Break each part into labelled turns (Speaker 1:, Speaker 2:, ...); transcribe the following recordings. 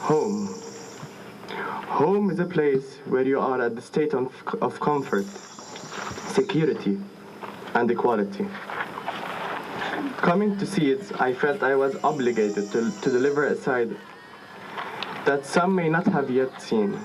Speaker 1: Home. Home is a place where you are at the state of comfort, security, and equality. Coming to Seeds, I felt I was obligated to deliver a side that some may not have yet seen.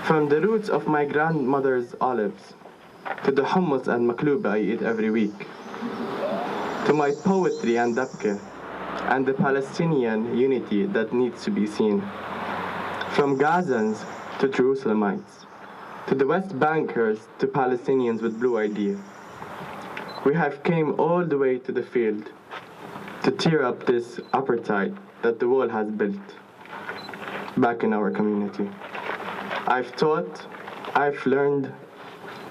Speaker 1: From the roots of my grandmother's olives, to the hummus and maklub I eat every week, to my poetry and dabke, and the Palestinian unity that needs to be seen. From Gazans to Jerusalemites, to the West Bankers to Palestinians with blue ID. We have came all the way to the field to tear up this apartheid that the wall has built back in our community. I've taught, I've learned,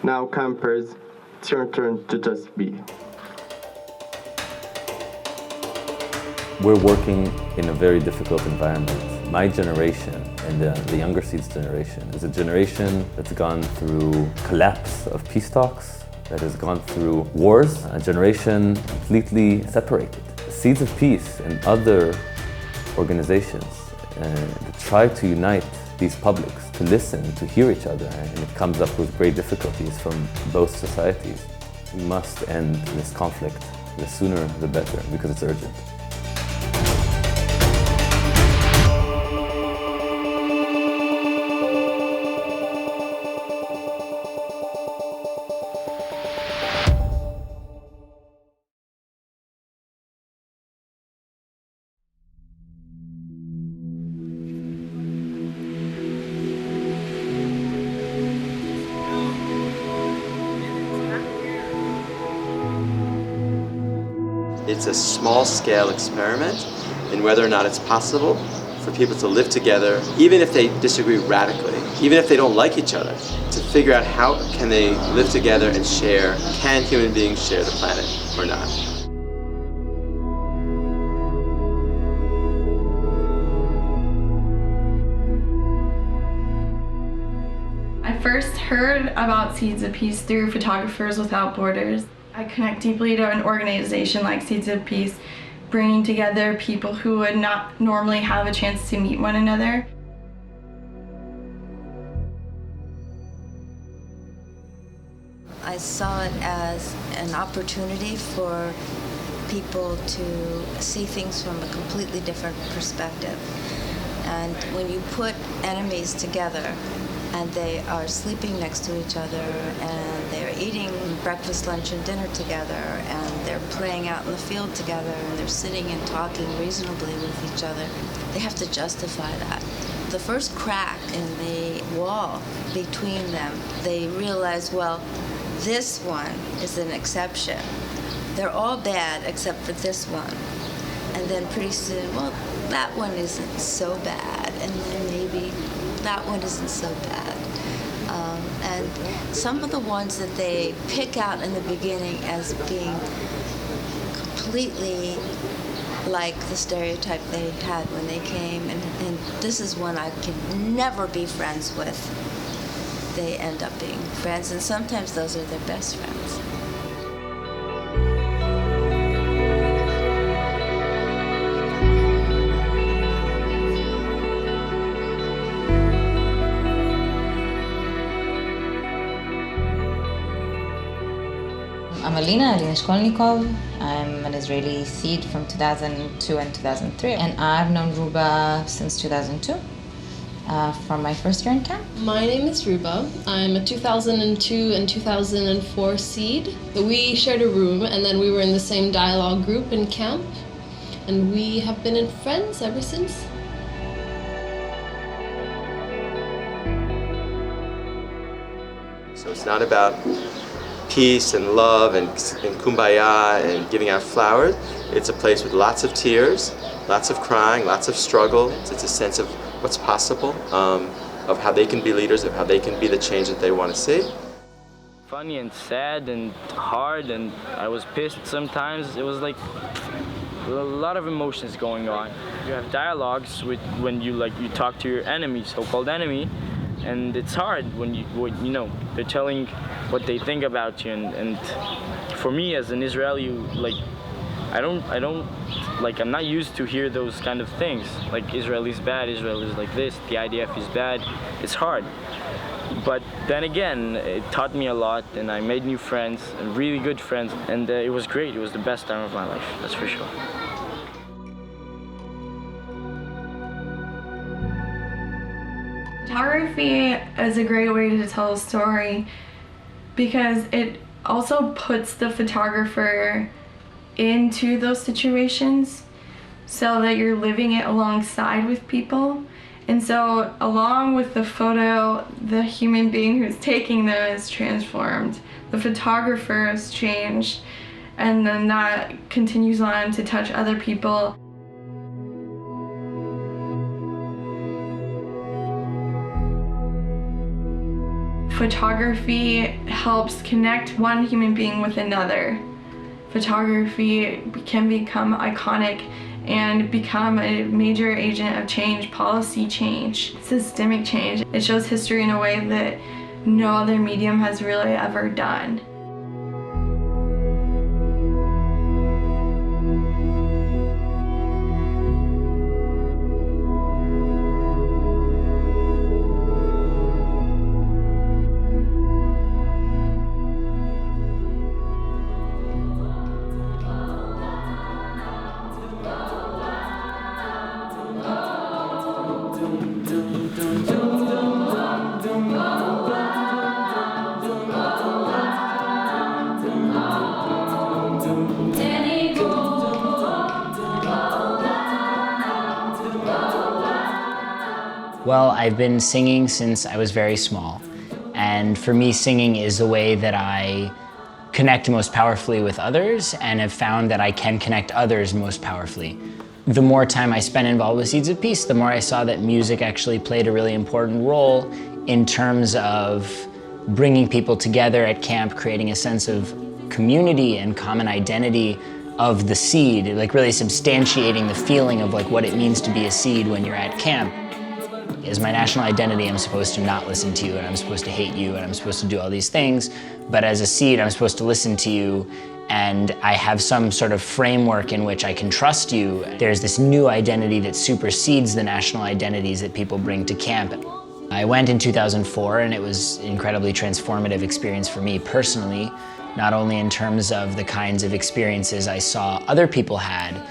Speaker 1: now campers, it's your turn to just be.
Speaker 2: We're working in a very difficult environment. My generation and the younger Seeds generation is a generation that's gone through collapse of peace talks, that has gone through wars, a generation completely separated. Seeds of Peace and other organizations that try to unite these publics, to listen, to hear each other, and it comes up with great difficulties from both societies. We must end this conflict, the sooner the better, because it's urgent.
Speaker 3: It's a small-scale experiment in whether or not it's possible for people to live together, even if they disagree radically, even if they don't like each other, to figure out how can they live together and share, can human beings share the planet or not?
Speaker 4: I first heard about Seeds of Peace through Photographers Without Borders. I connect deeply to an organization like Seeds of Peace, bringing together people who would not normally have a chance to meet one another.
Speaker 5: I saw it as an opportunity for people to see things from a completely different perspective. And when you put enemies together, and they are sleeping next to each other, and they're eating breakfast, lunch, and dinner together, and they're playing out in the field together, and they're sitting and talking reasonably with each other, they have to justify that. The first crack in the wall between them, they realize, well, this one is an exception. They're all bad except for this one. And then pretty soon, well, that one isn't so bad, and then maybe that one isn't so bad. And some of the ones that they pick out in the beginning as being completely like the stereotype they had when they came, and this is one I can never be friends with. They end up being friends, and sometimes those are their best friends.
Speaker 6: I'm Alina Shkolnikov. I'm an Israeli Seed from 2002 and 2003, and I've known Ruba since 2002 from my first year in camp.
Speaker 7: My name is Ruba. I'm a 2002 and 2004 Seed. We shared a room, and then we were in the same dialogue group in camp, and we have been friends ever since.
Speaker 3: So it's not about peace and love and kumbaya and giving out flowers. It's a place with lots of tears, lots of crying, lots of struggle. It's a sense of what's possible, of how they can be leaders, of how they can be the change that they want to see.
Speaker 8: Funny and sad and hard, and I was pissed sometimes. It was like a lot of emotions going on. You have dialogues when you talk to your enemy, so-called enemy, and it's hard when you know they're telling what they think about you, and for me as an Israeli, I'm not used to hear those kind of things. Like, Israel is bad, Israel is like this, the IDF is bad. It's hard. But then again, it taught me a lot, and I made new friends, really good friends, and it was great. It was the best time of my life, that's for sure.
Speaker 4: Photography is a great way to tell a story because it also puts the photographer into those situations so that you're living it alongside with people. And so along with the photo, the human being who's taking them is transformed. The photographer is changed, and then that continues on to touch other people. Photography helps connect one human being with another. Photography can become iconic and become a major agent of change, policy change, systemic change. It shows history in a way that no other medium has really ever done.
Speaker 9: Well, I've been singing since I was very small. And for me, singing is the way that I connect most powerfully with others and have found that I can connect others most powerfully. The more time I spent involved with Seeds of Peace, the more I saw that music actually played a really important role in terms of bringing people together at camp, creating a sense of community and common identity of the seed, like really substantiating the feeling of like what it means to be a seed when you're at camp. As my national identity, I'm supposed to not listen to you, and I'm supposed to hate you, and I'm supposed to do all these things. But as a seed, I'm supposed to listen to you, and I have some sort of framework in which I can trust you. There's this new identity that supersedes the national identities that people bring to camp. I went in 2004, and it was an incredibly transformative experience for me personally, not only in terms of the kinds of experiences I saw other people had,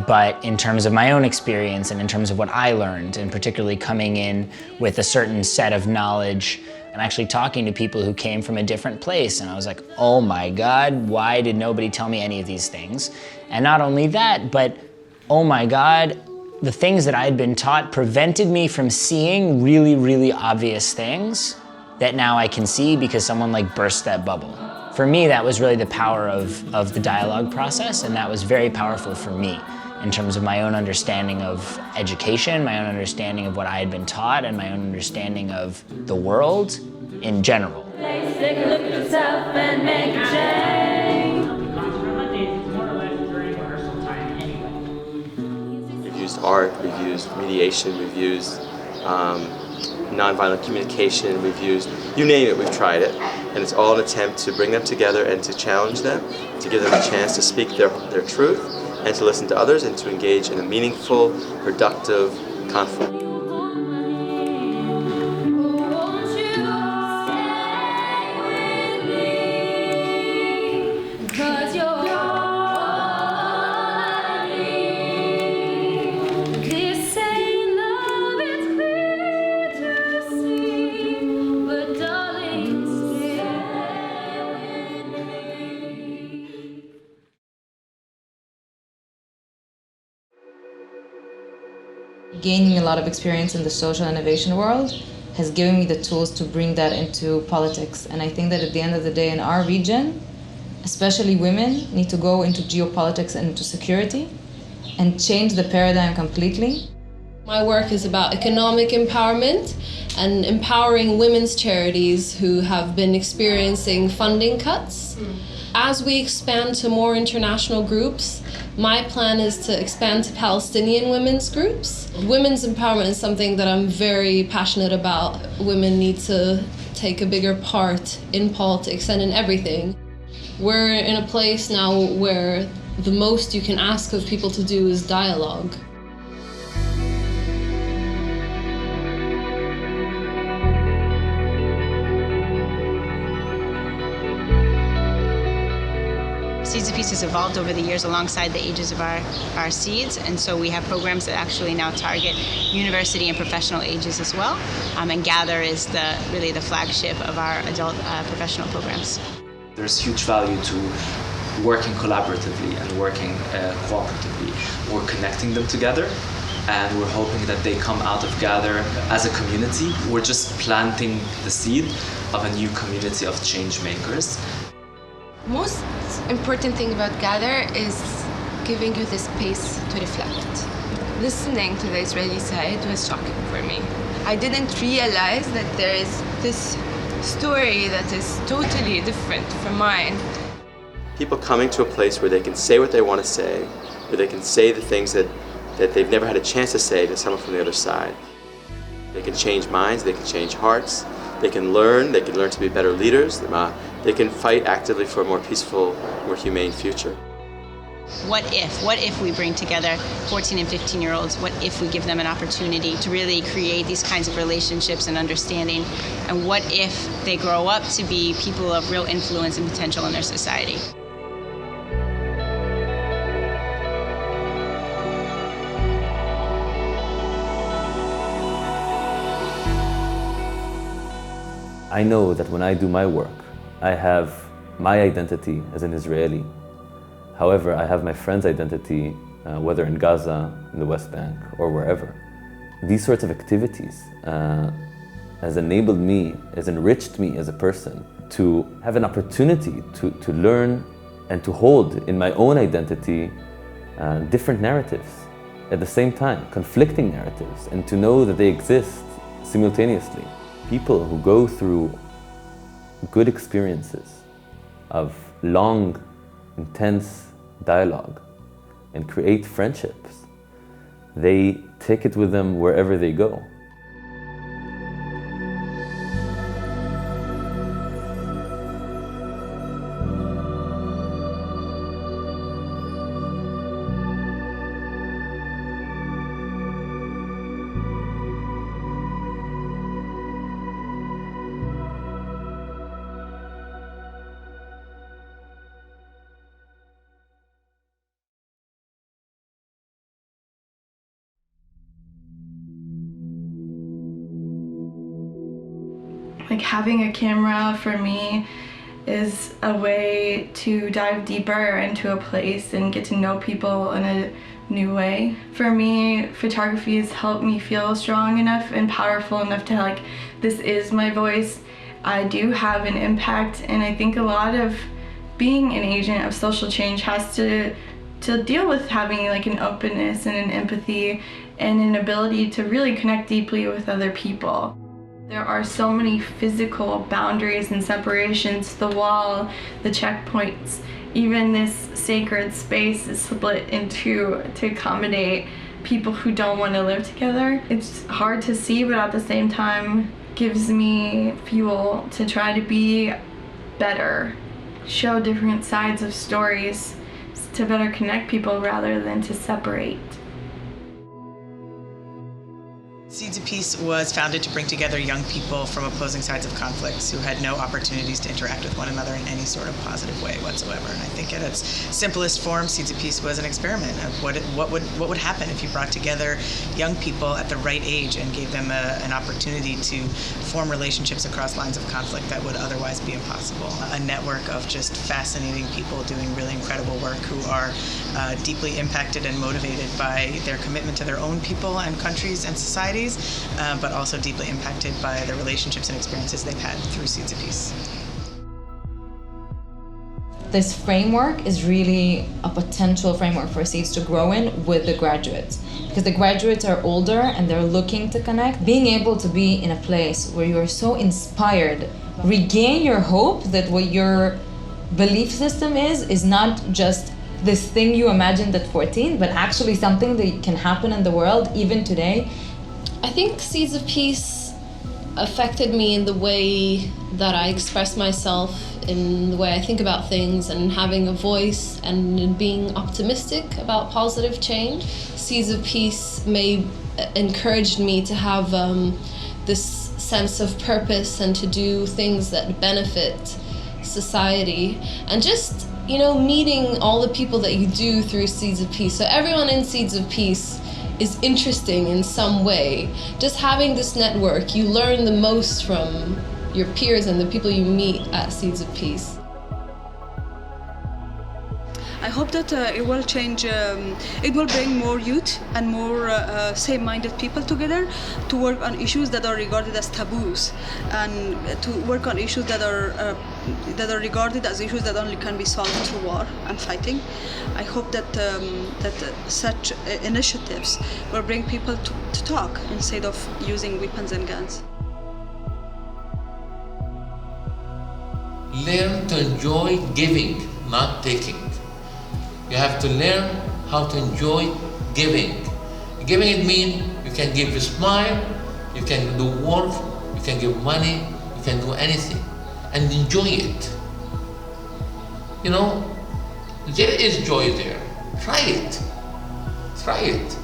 Speaker 9: but in terms of my own experience and in terms of what I learned, and particularly coming in with a certain set of knowledge and actually talking to people who came from a different place. And I was like, oh my God, why did nobody tell me any of these things? And not only that, but oh my God, the things that I had been taught prevented me from seeing really, really obvious things that now I can see because someone like burst that bubble. For me, that was really the power of the dialogue process, and that was very powerful for me in terms of my own understanding of education, my own understanding of what I had been taught, and my own understanding of the world in general.
Speaker 3: We've used art, we've used mediation, we've used nonviolent communication, we've used, you name it, we've tried it. And it's all an attempt to bring them together and to challenge them, to give them a chance to speak their truth, and to listen to others, and to engage in a meaningful, productive conflict.
Speaker 6: Gaining a lot of experience in the social innovation world has given me the tools to bring that into politics. And I think that at the end of the day in our region, especially women, need to go into geopolitics and into security and change the paradigm completely.
Speaker 7: My work is about economic empowerment and empowering women's charities who have been experiencing funding cuts. As we expand to more international groups, my plan is to expand to Palestinian women's groups. Women's empowerment is something that I'm very passionate about. Women need to take a bigger part in politics and in everything. We're in a place now where the most you can ask of people to do is dialogue.
Speaker 10: Seeds of Peace has evolved over the years alongside the ages of our seeds, and so we have programs that actually now target university and professional ages as well. And Gather is really the flagship of our adult professional programs.
Speaker 11: There's huge value to working collaboratively and working cooperatively. We're connecting them together, and we're hoping that they come out of Gather as a community. We're just planting the seed of a new community of change makers.
Speaker 12: Most important thing about Gather is giving you the space to reflect. Listening to the Israeli side was shocking for me. I didn't realize that there is this story that is totally different from mine.
Speaker 3: People coming to a place where they can say what they want to say, where they can say the things that they've never had a chance to say to someone from the other side. They can change minds, they can change hearts, they can learn to be better leaders, they can fight actively for a more peaceful, more humane future.
Speaker 10: What if we bring together 14 and 15-year-olds? What if we give them an opportunity to really create these kinds of relationships and understanding? And what if they grow up to be people of real influence and potential in their society?
Speaker 2: I know that when I do my work, I have my identity as an Israeli. However, I have my friend's identity, whether in Gaza, in the West Bank, or wherever. These sorts of activities has enabled me, has enriched me as a person to have an opportunity to learn and to hold in my own identity different narratives at the same time, conflicting narratives, and to know that they exist simultaneously. People who go through good experiences of long, intense dialogue and create friendships, they take it with them wherever they go.
Speaker 4: Like having a camera for me is a way to dive deeper into a place and get to know people in a new way. For me, photography has helped me feel strong enough and powerful enough to this is my voice. I do have an impact, and I think a lot of being an agent of social change has to deal with having an openness and an empathy and an ability to really connect deeply with other people. There are so many physical boundaries and separations, the wall, the checkpoints, even this sacred space is split into to accommodate people who don't want to live together. It's hard to see, but at the same time gives me fuel to try to be better, show different sides of stories to better connect people rather than to separate.
Speaker 13: Seeds of Peace was founded to bring together young people from opposing sides of conflicts who had no opportunities to interact with one another in any sort of positive way whatsoever. And I think at its simplest form, Seeds of Peace was an experiment of what would happen if you brought together young people at the right age and gave them an opportunity to form relationships across lines of conflict that would otherwise be impossible. A network of just fascinating people doing really incredible work who are deeply impacted and motivated by their commitment to their own people and countries and societies, but also deeply impacted by the relationships and experiences they've had through Seeds of Peace.
Speaker 6: This framework is really a potential framework for Seeds to grow in with the graduates. Because the graduates are older and they're looking to connect. Being able to be in a place where you are so inspired, regain your hope that what your belief system is not just this thing you imagined at 14, but actually something that can happen in the world even today.
Speaker 7: I think Seeds of Peace affected me in the way that I express myself in the way I think about things and having a voice and in being optimistic about positive change. Seeds of Peace encouraged me to have this sense of purpose and to do things that benefit society, and just, you know, meeting all the people that you do through Seeds of Peace. So everyone in Seeds of Peace is interesting in some way. Just having this network, you learn the most from your peers and the people you meet at Seeds of Peace.
Speaker 14: I hope that it will change, it will bring more youth and more same-minded people together to work on issues that are regarded as taboos, and to work on issues that are regarded as issues that only can be solved through war and fighting. I hope that such initiatives will bring people to talk instead of using weapons and guns.
Speaker 15: Learn to enjoy giving, not taking. You have to learn how to enjoy giving. Giving, it means you can give a smile, you can do work, you can give money, you can do anything, and enjoy it. You know, there is joy there. Try it. Try it.